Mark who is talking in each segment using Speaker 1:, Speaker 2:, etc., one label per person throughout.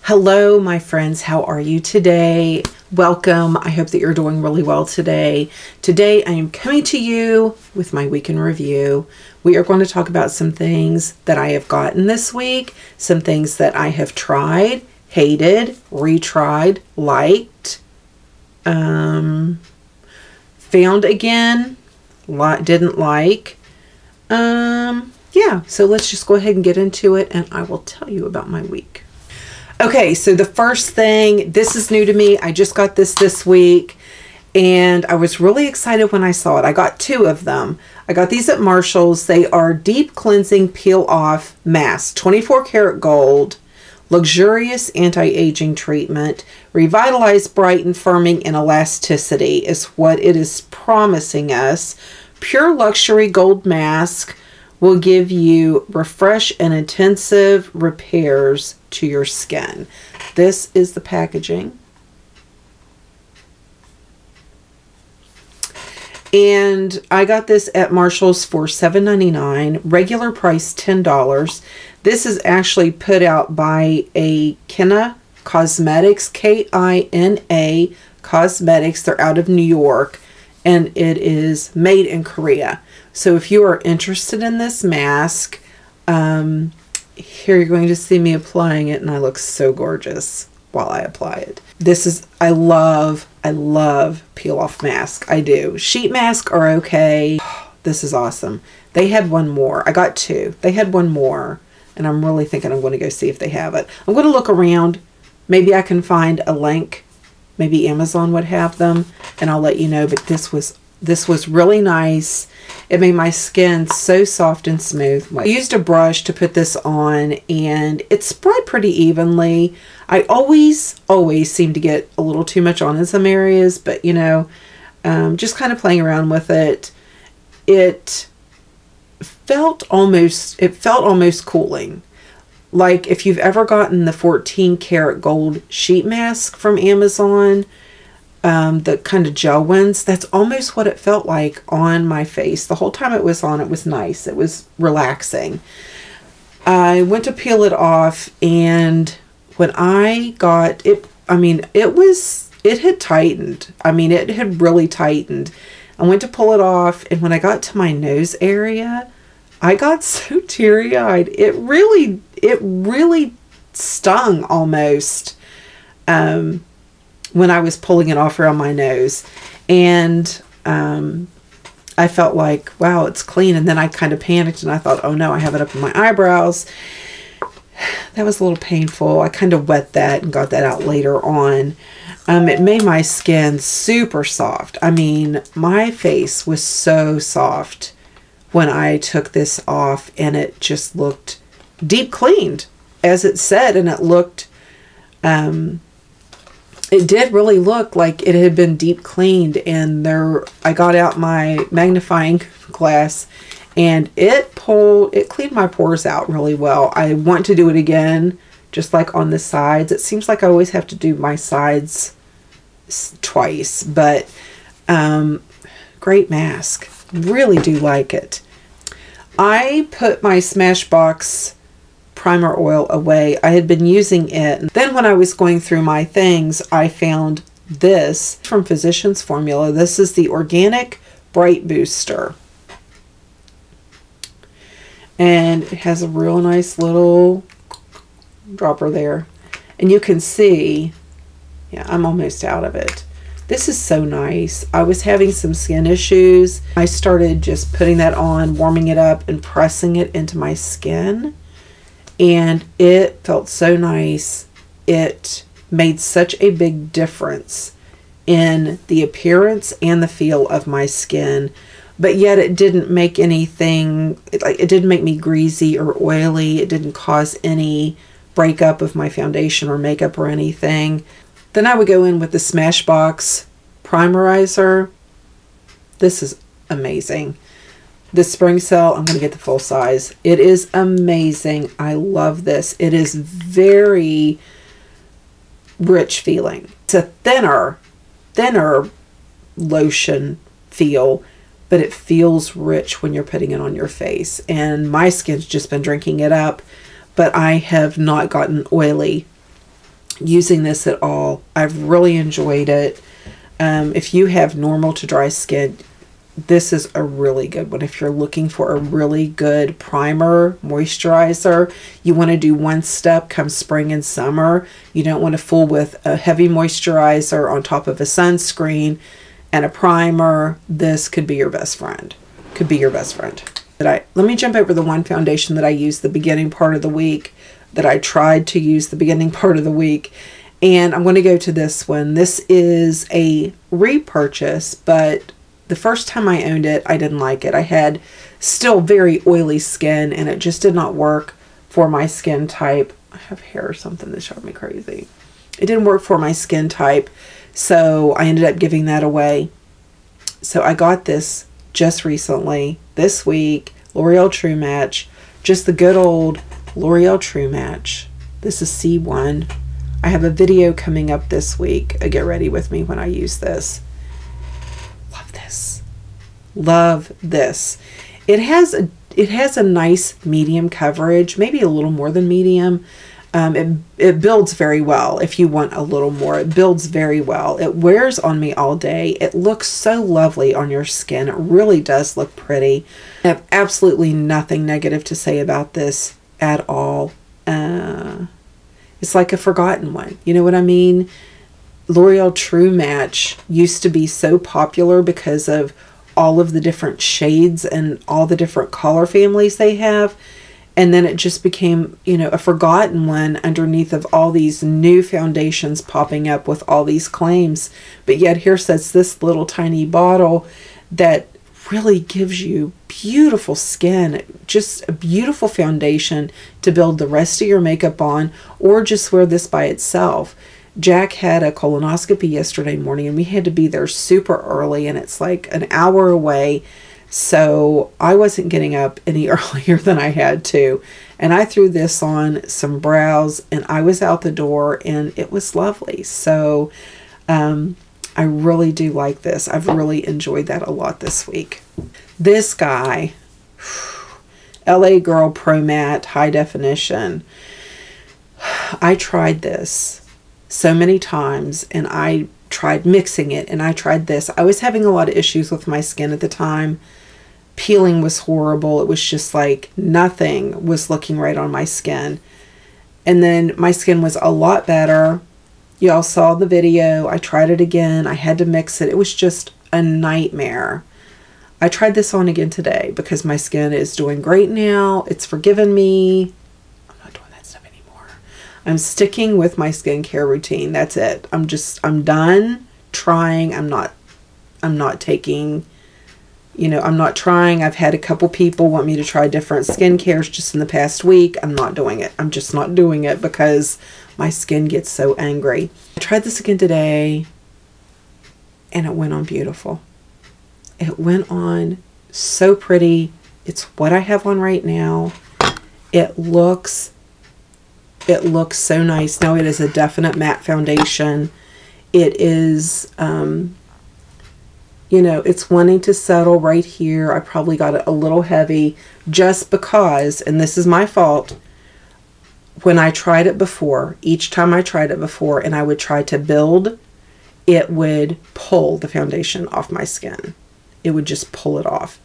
Speaker 1: Hello, my friends. How are you today? Welcome. I hope that you're doing really well today. Today, I am coming to you with my week in review. We are going to talk about some things that I have gotten this week, some things that I have tried, hated, retried, liked, found again, didn't like. Yeah, so let's just go ahead and get into it, and I will tell you about my week. Okay, so the first thing, this is new to me. I just got this week, and I was really excited when I saw it. I got two of them. I got these at Marshall's. They are Deep Cleansing Peel Off Mask, 24 karat gold, luxurious anti-aging treatment, revitalize, brighten, firming, and elasticity is what it is promising us. Pure luxury gold mask will give you refresh and intensive repairs to your skin. This is the packaging. And I got this at Marshall's for $7.99, regular price $10. This is actually put out by a Kina Cosmetics, K-I-N-A Cosmetics. They're out of New York, and it is made in Korea. So if you are interested in this mask, here you're going to see me applying it, and I look so gorgeous while I apply it. This is, I love peel off mask. I do. Sheet mask are okay. This is awesome. They had one more. I got two. They had one more, and I'm really thinking I'm going to go see if they have it. I'm going to look around. Maybe I can find a link. Maybe Amazon would have them, and I'll let you know. But this was really nice. It made my skin so soft and smooth. I used a brush to put this on, and it spread pretty evenly. I always seem to get a little too much on in some areas, but you know, just kind of playing around with it. It felt almost cooling. Like if you've ever gotten the 14 karat gold sheet mask from Amazon, the kind of gel ones, that's almost what it felt like on my face. The whole time it was on, it was nice. It was relaxing. I went to peel it off, and when I got it, I mean, it had tightened. I mean, it had really tightened. I went to pull it off, and when I got to my nose area, I got so teary-eyed. It really stung almost. When I was pulling it off around my nose, and I felt like, wow, it's clean. And then I kind of panicked, and I thought, oh no, I have it up in my eyebrows. That was a little painful. I kind of wet that and got that out later on. It made my skin super soft. I mean, my face was so soft when I took this off, and it just looked deep cleaned, as it said, and it looked, it did really look like it had been deep cleaned. And I got out my magnifying glass, and it cleaned my pores out really well. I want to do it again, just like on the sides. It seems like I always have to do my sides twice, but great mask. Really do like it. I put my SMASHBOX primer oil away. I had been using it. Then when I was going through my things, I found this from Physicians Formula. This is the Organic Bright Booster. And it has a real nice little dropper there. And you can see, yeah, I'm almost out of it. This is so nice. I was having some skin issues. I started just putting that on, warming it up, and pressing it into my skin. And it felt so nice. It made such a big difference in the appearance and the feel of my skin. But yet it didn't make anything, it didn't make me greasy or oily. It didn't cause any breakup of my foundation or makeup or anything. Then I would go in with the SMASHBOX Primerizer. This is amazing. The spring cell, I'm going to get the full size. It is amazing. I love this. It is very rich feeling. It's a thinner lotion feel, but it feels rich when you're putting it on your face. And my skin's just been drinking it up, but I have not gotten oily using this at all. I've really enjoyed it. If you have normal to dry skin, this is a really good one. If you're looking for a really good primer, moisturizer, you want to do one step come spring and summer. You don't want to fool with a heavy moisturizer on top of a sunscreen and a primer. This could be your best friend. Could be your best friend. Let me jump over the one foundation that I used the beginning part of the week, that I tried to use the beginning part of the week. And I'm going to go to this one. This is a repurchase, but the first time I owned it, I didn't like it. I had still very oily skin, and it just did not work for my skin type. I have hair or something that drove me crazy. It didn't work for my skin type, so I ended up giving that away. So I got this just recently, this week, L'Oreal True Match. Just the good old L'Oreal True Match. This is C1. I have a video coming up this week. Get ready with me when I use this. Love this. Love this. It has a nice medium coverage, maybe a little more than medium. It builds very well. If you want a little more, it builds very well. It wears on me all day. It looks so lovely on your skin. It really does look pretty. I have absolutely nothing negative to say about this at all. It's like a forgotten one. You know what I mean? L'Oreal True Match used to be so popular because of all of the different shades and all the different color families they have. And then it just became, you know, a forgotten one underneath of all these new foundations popping up with all these claims. But yet here sits this little tiny bottle that really gives you beautiful skin, just a beautiful foundation to build the rest of your makeup on, or just wear this by itself. Jack had a colonoscopy yesterday morning, and we had to be there super early, and it's like an hour away. So I wasn't getting up any earlier than I had to. And I threw this on some brows, and I was out the door, and it was lovely. So I really do like this. I've really enjoyed that a lot this week. This guy, LA Girl Pro.Matte High Definition. I tried this so many times, and I tried mixing it, and I tried this. I was having a lot of issues with my skin at the time. Peeling was horrible. It was just like nothing was looking right on my skin. And then my skin was a lot better. Y'all saw the video. I tried it again. I had to mix it. It was just a nightmare. I tried this on again today because my skin is doing great now. It's forgiven me. I'm not doing that stuff anymore. I'm sticking with my skincare routine. That's it. I'm done trying. I'm not taking, you know, I'm not trying. I've had a couple people want me to try different skincares just in the past week. I'm not doing it. I'm just not doing it because my skin gets so angry. I tried this again today, and it went on beautiful. It went on so pretty. It's what I have on right now. It looks so nice. Now it is a definite matte foundation. It is, you know, it's wanting to settle right here. I probably got it a little heavy just because, and this is my fault, when I tried it before, each time I tried it before and I would try to build, it would pull the foundation off my skin. It would just pull it off.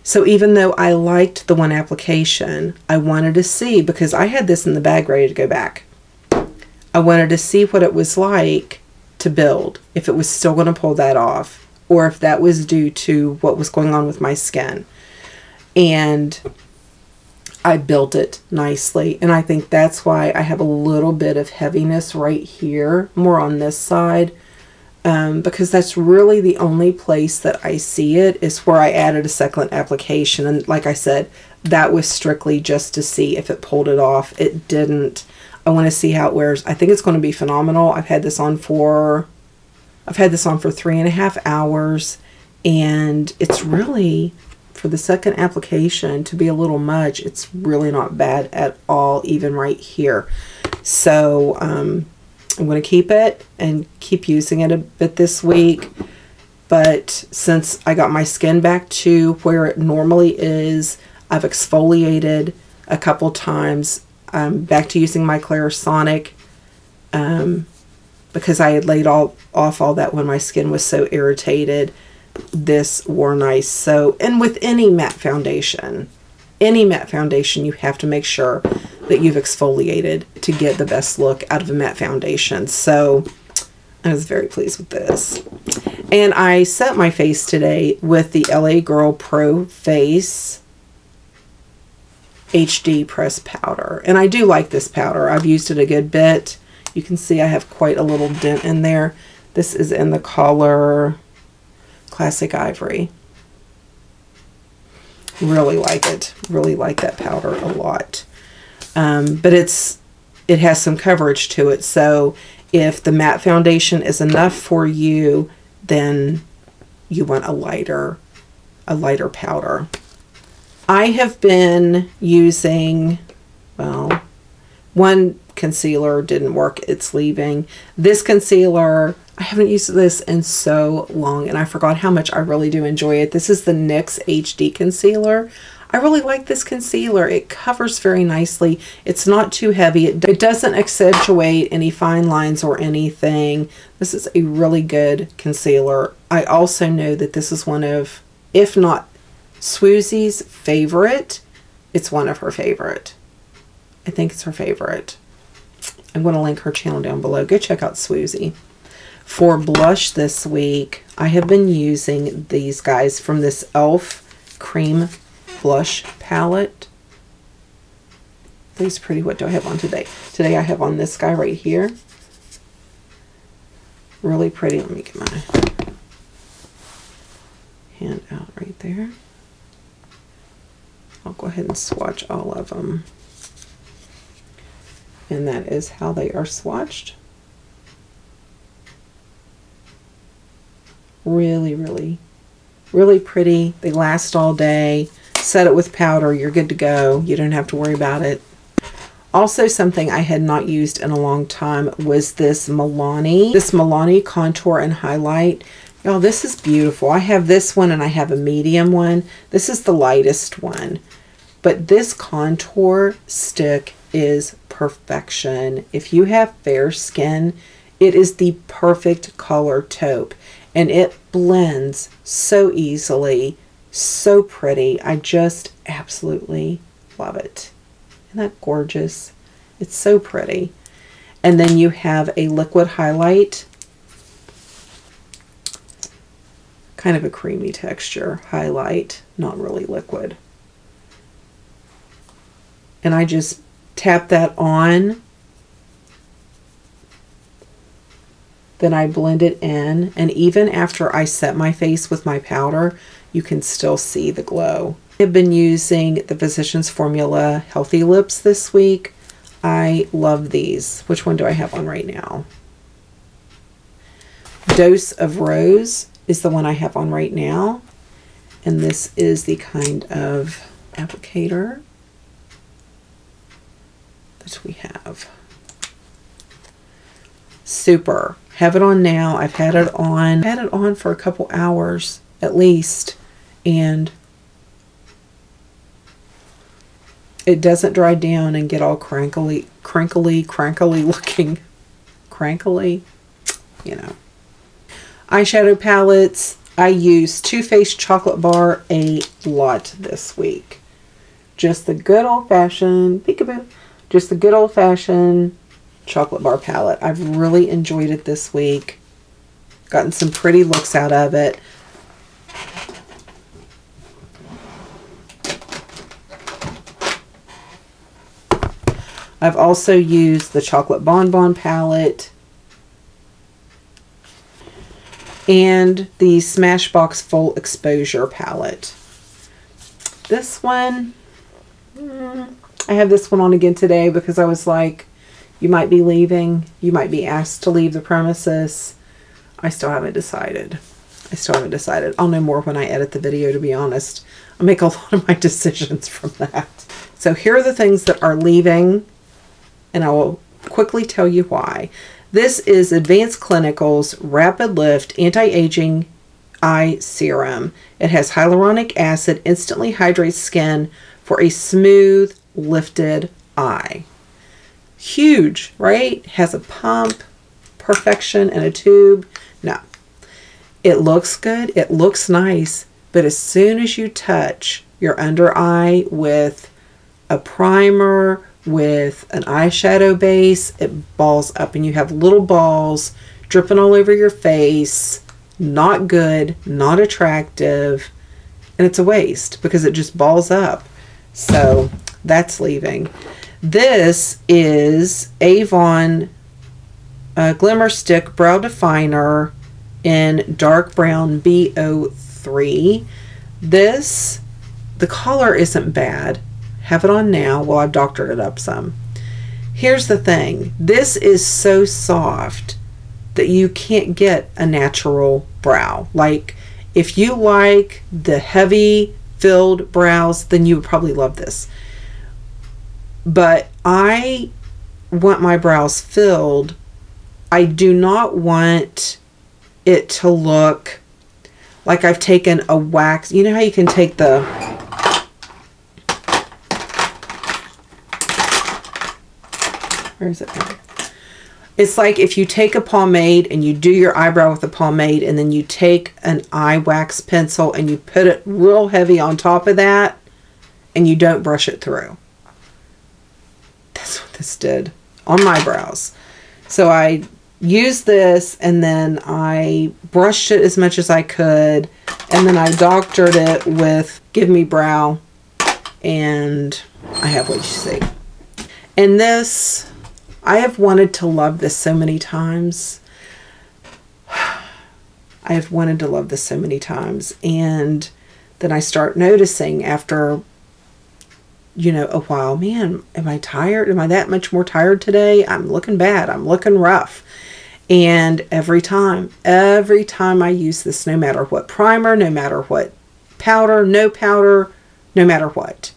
Speaker 1: So even though I liked the one application, I wanted to see, because I had this in the bag ready to go back. I wanted to see what it was like to build, if it was still going to pull that off, or if that was due to what was going on with my skin. And I built it nicely, and I think that's why I have a little bit of heaviness right here, more on this side, because that's really the only place that I see it, is where I added a second application. And like I said, that was strictly just to see if it pulled it off. It didn't. I want to see how it wears. I think it's going to be phenomenal. I've had this on for 3.5 hours, and it's really, for the second application to be a little much, it's really not bad at all, even right here. So I'm going to keep it and keep using it a bit this week. But since I got my skin back to where it normally is, I've exfoliated a couple times. I'm back to using my Clarisonic because I had laid off all that when my skin was so irritated. This wore nice. So, and with any matte foundation, you have to make sure that you've exfoliated to get the best look out of a matte foundation. So I was very pleased with this. And I set my face today with the LA Girl Pro Face HD Press Powder. And I do like this powder. I've used it a good bit. You can see I have quite a little dent in there. This is in the color Classic Ivory. Really like it. Really like that powder a lot. But it has some coverage to it. So if the matte foundation is enough for you, then you want a lighter powder. I have been using, well, one concealer didn't work. It's leaving. This concealer, I haven't used this in so long, and I forgot how much I really do enjoy it. This is the NYX HD concealer. I really like this concealer. It covers very nicely. It's not too heavy. It doesn't accentuate any fine lines or anything. This is a really good concealer. I also know that this is one of, if not Swoozy's favorite, it's one of her favorite. I think it's her favorite. I'm going to link her channel down below. Go check out Swoozy. For blush this week, I have been using these guys from this E.L.F. Cream Blush Palette. These pretty. What do I have on today? Today I have on this guy right here. Really pretty. Let me get my hand out right there. I'll go ahead and swatch all of them. And that is how they are swatched. Really, really, really pretty. They last all day. Set it with powder, you're good to go. You don't have to worry about it. Also, something I had not used in a long time was this Milani contour and highlight. Y'all, this is beautiful. I have this one and I have a medium one. This is the lightest one. But this contour stick is perfection. If you have fair skin, it is the perfect color taupe. And it blends so easily. So pretty. I just absolutely love it. Isn't that gorgeous? It's so pretty. And then you have a liquid highlight. Kind of a creamy texture highlight, not really liquid. And I just tap that on. Then I blend it in. And even after I set my face with my powder, you can still see the glow. I've been using the Physicians Formula Healthy Lips this week. I love these. Which one do I have on right now? Dose of Rose is the one I have on right now. And this is the kind of applicator that we have. Super. Have it on now. I've had it on. Had it on for a couple hours at least. And it doesn't dry down and get all crinkly looking. Crankly, you know. Eyeshadow palettes. I use Too Faced Chocolate Bar a lot this week. Just the good old-fashioned, peekaboo, just the good old-fashioned chocolate bar palette. I've really enjoyed it this week. Gotten some pretty looks out of it. I've also used the Chocolate Bonbon palette and the Smashbox Full Exposure palette. This one, I have this one on again today because I was like, you might be leaving. You might be asked to leave the premises. I still haven't decided. I'll know more when I edit the video, to be honest. I make a lot of my decisions from that. So here are the things that are leaving, and I will quickly tell you why. This is Advanced Clinical's Rapid Lift Anti-Aging Eye Serum. It has hyaluronic acid, instantly hydrates skin for a smooth, lifted eye. Huge, right? Has a pump, perfection, and a tube. No. It looks good. It looks nice. But as soon as you touch your under eye with a primer, with an eyeshadow base, it balls up and you have little balls dripping all over your face. Not good, not attractive, and it's a waste because it just balls up. So that's leaving. This is Avon Glimmer Stick Brow Definer in dark brown B03. This, the color isn't bad. Have it on now. Well, I've doctored it up some. Here's the thing. This is so soft that you can't get a natural brow. Like, if you like the heavy filled brows, then you would probably love this. But I want my brows filled. I do not want it to look like I've taken a wax. You know how you can take the... Where is it now? It's like if you take a pomade and you do your eyebrow with a pomade and then you take an eye wax pencil and you put it real heavy on top of that and you don't brush it through. That's what this did on my brows. So I used this and then I brushed it as much as I could and then I doctored it with Give Me Brow, and I have what you see. And this... I have wanted to love this so many times. I have wanted to love this so many times. And then I start noticing after, you know, a while, man, am I tired? Am I that much more tired today? I'm looking bad. I'm looking rough. And every time I use this, no matter what primer, no matter what powder, no matter what,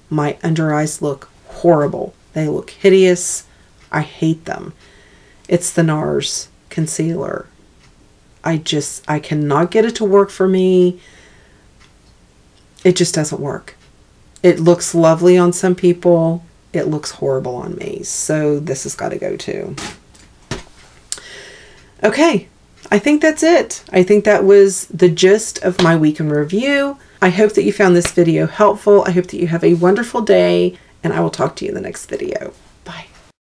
Speaker 1: my under eyes look horrible. They look hideous. I hate them. It's the NARS concealer. I cannot get it to work for me. It just doesn't work. It looks lovely on some people. It looks horrible on me. So this has got to go too. Okay, I think that's it. I think that was the gist of my week in review. I hope that you found this video helpful. I hope that you have a wonderful day, and I will talk to you in the next video.